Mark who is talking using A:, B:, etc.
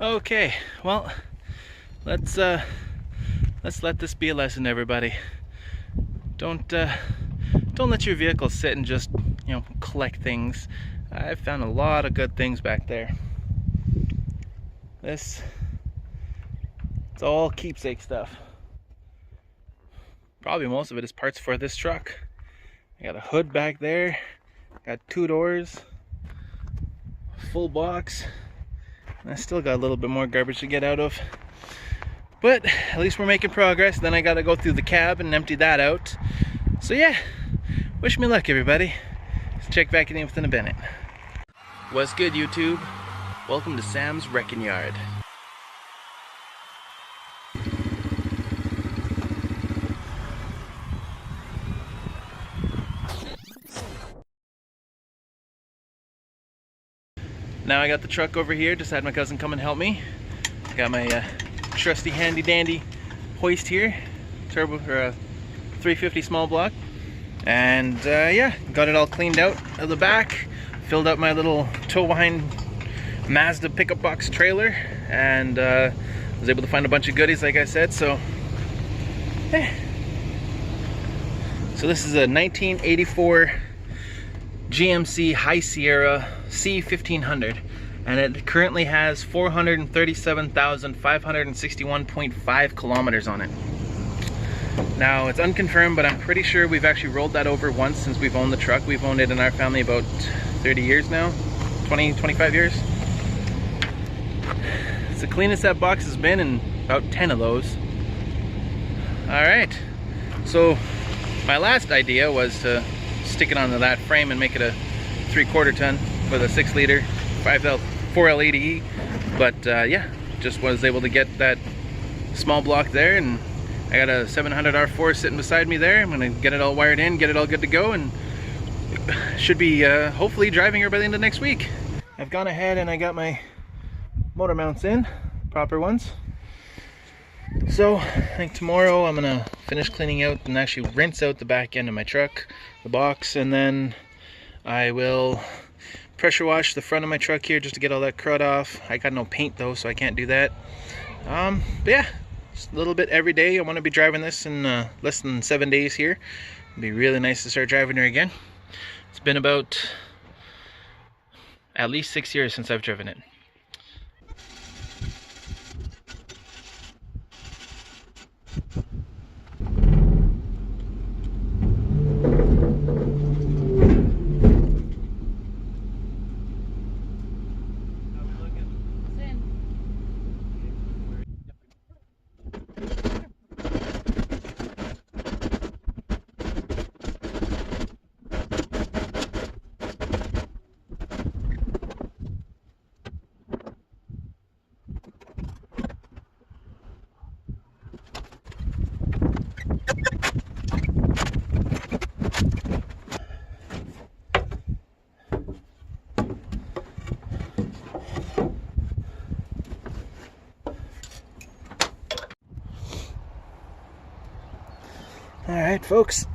A: Okay, well, let's let this be a lesson, everybody. Don't let your vehicle sit and just, collect things. I've found a lot of good things back there. It's all keepsake stuff. Probably most of it is parts for this truck. I got a hood back there, got 2 doors, full box. I still got a little bit more garbage to get out of, but at least we're making progress. Then I gotta go through the cab and empty that out. So yeah, wish me luck, everybody. Let's check back in within a minute. What's good, YouTube? Welcome to Sam's Wrecking Yard. Now I got the truck over here. Just had my cousin come and help me. Got my trusty handy dandy hoist here, turbo or 350 small block, and yeah, got it all cleaned out of the back. Filled up my little tow behind Mazda pickup box trailer, and was able to find a bunch of goodies, like I said. So, so this is a 1984 GMC High Sierra C1500, and it currently has 437,561.5 kilometers on it. Now, it's unconfirmed, but I'm pretty sure we've actually rolled that over once since we've owned the truck. We've owned it in our family about 30 years now, 25 years. It's the cleanest that box has been in about 10 of those. Alright, so my last idea was to stick it onto that frame and make it a 3/4 ton with a 6-liter 4L80E, but yeah, just was able to get that small block there, and I got a 700 R4 sitting beside me there. I'm gonna get it all wired in, get it all good to go, and should be hopefully driving her by the end of next week. I've gone ahead and I got my motor mounts in, proper ones. So I think tomorrow I'm gonna finish cleaning out and actually rinse out the back end of my truck, the box, and then I will pressure wash the front of my truck here just to get all that crud off. I got no paint though, so I can't do that. But yeah, just a little bit every day. I want to be driving this in less than 7 days here. It'd be really nice to start driving her again. It's been about at least 6 years since I've driven it. All right, folks.